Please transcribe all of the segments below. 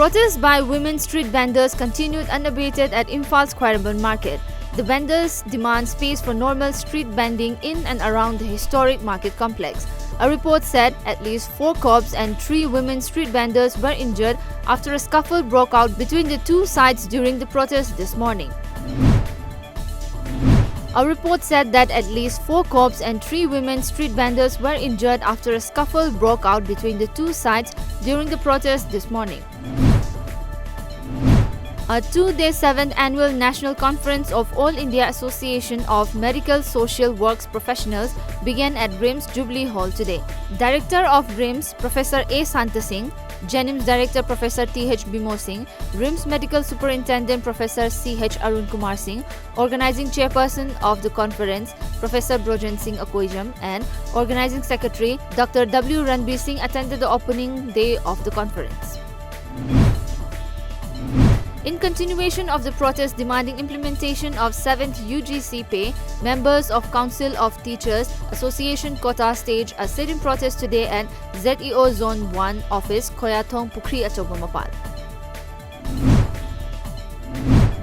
Protests by women street vendors continued unabated at Imphal Square Market. The vendors demand space for normal street vending in and around the historic market complex. A report said at least 4 cops and 3 women street vendors were injured after a scuffle broke out between the two sides during the protest this morning. A report said that at least 4 cops and 3 women street vendors were injured after a scuffle broke out between the two sides during the protest this morning. A 2-day 7th Annual National Conference of All India Association of Medical Social Works Professionals began at RIMS Jubilee Hall today. Director of RIMS, Professor A. Santa Singh, Jenims Director Professor T.H. Bimor Singh, RIMS Medical Superintendent Professor C.H. Arun Kumar Singh, Organizing Chairperson of the conference, Professor Brojan Singh Akoijam, and Organizing Secretary Dr. W. Ranbir Singh attended the opening day of the conference. In continuation of the protest demanding implementation of 7th UGC pay, members of Council of Teachers Association Kota staged a sit-in protest today at ZEO Zone 1 office, Khoyathong Pukri Achokba Mapal.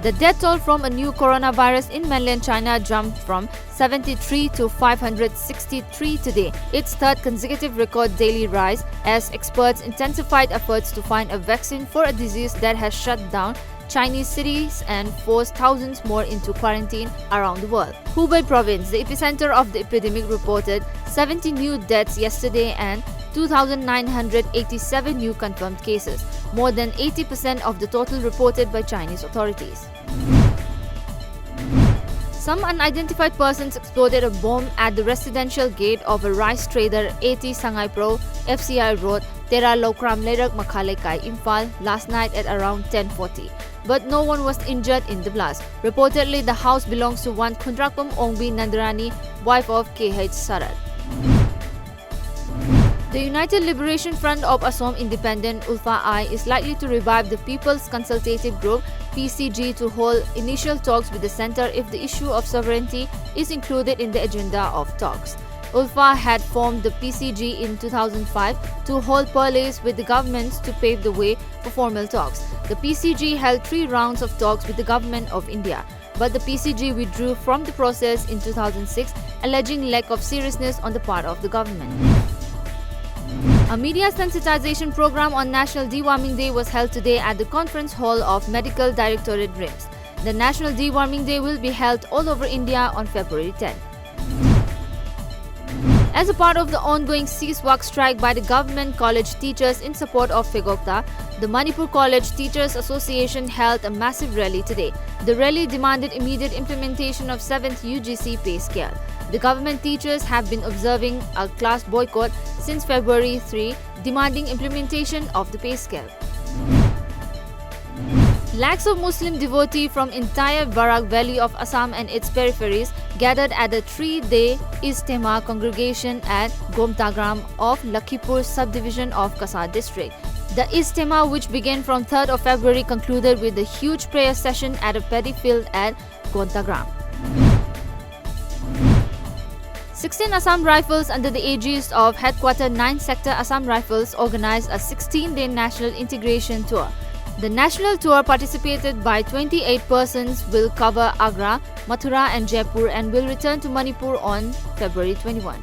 The death toll from a new coronavirus in mainland China jumped from 73 to 563 today, its third consecutive record daily rise, as experts intensified efforts to find a vaccine for a disease that has shut down Chinese cities and forced thousands more into quarantine around the world. Hubei province, the epicenter of the epidemic, reported 70 new deaths yesterday and 2,987 new confirmed cases, more than 80% of the total reported by Chinese authorities. Some unidentified persons exploded a bomb at the residential gate of a rice trader 80 Sangai Pro, FCI Road, Tera Lokram Lerak Makhalekai, Imphal last night at around 10:40. But no one was injured in the blast. Reportedly, the house belongs to one Khundrakpam Ongbi Nandarani, wife of K.H. Sarat. The United Liberation Front of Assam Independent Ulfa I is likely to revive the People's Consultative Group PCG to hold initial talks with the centre if the issue of sovereignty is included in the agenda of talks. Ulfa had formed the PCG in 2005 to hold parleys with the governments to pave the way for formal talks. The PCG held 3 rounds of talks with the Government of India, but the PCG withdrew from the process in 2006, alleging lack of seriousness on the part of the government. A media sensitization program on National Deworming Day was held today at the Conference Hall of Medical Directorate RIMS. The National Deworming Day will be held all over India on February 10. As a part of the ongoing cease-work strike by the government college teachers in support of Phegokta, the Manipur College Teachers Association held a massive rally today. The rally demanded immediate implementation of 7th UGC pay scale. The government teachers have been observing a class boycott since February 3, demanding implementation of the pay scale. Lakhs of Muslim devotees from entire Barak Valley of Assam and its peripheries gathered at the 3-day Ijtema congregation at Gomtagram of Lakhipur subdivision of Kasar district. The Ijtema, which began from 3rd of February, concluded with a huge prayer session at a paddy field at Gomtagram. 16 Assam Rifles under the aegis of Headquarter 9th Sector Assam Rifles organized a 16-day national integration tour. The national tour, participated by 28 persons, will cover Agra, Mathura and Jaipur and will return to Manipur on February 21.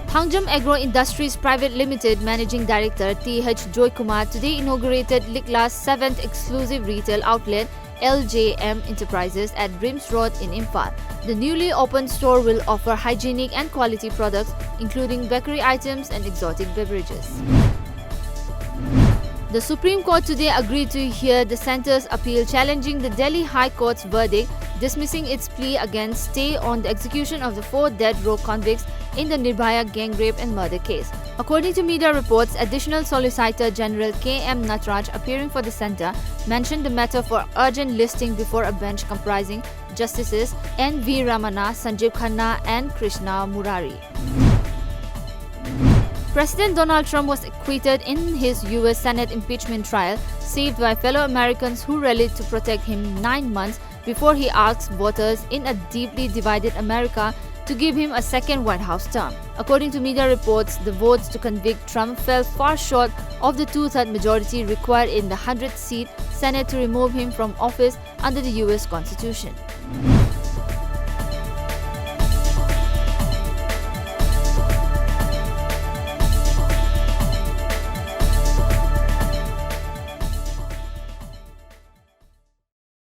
Thangjam Agro Industries Private Limited Managing Director T.H. Joy Kumar today inaugurated Likla's 7th exclusive retail outlet, LJM Enterprises, at Brims Road in Imphal. The newly opened store will offer hygienic and quality products, including bakery items and exotic beverages. The Supreme Court today agreed to hear the centre's appeal challenging the Delhi High Court's verdict, dismissing its plea against stay on the execution of the 4 death row convicts in the Nirbhaya gang rape and murder case. According to media reports, Additional Solicitor General K.M. Natraj, appearing for the centre, mentioned the matter for urgent listing before a bench comprising Justices N.V. Ramana, Sanjeev Khanna and Krishna Murari. President Donald Trump was acquitted in his US Senate impeachment trial, saved by fellow Americans who rallied to protect him 9 months before he asked voters in a deeply divided America to give him a second White House term. According to media reports, the votes to convict Trump fell far short of the two-thirds majority required in the 100th seat Senate to remove him from office under the US Constitution.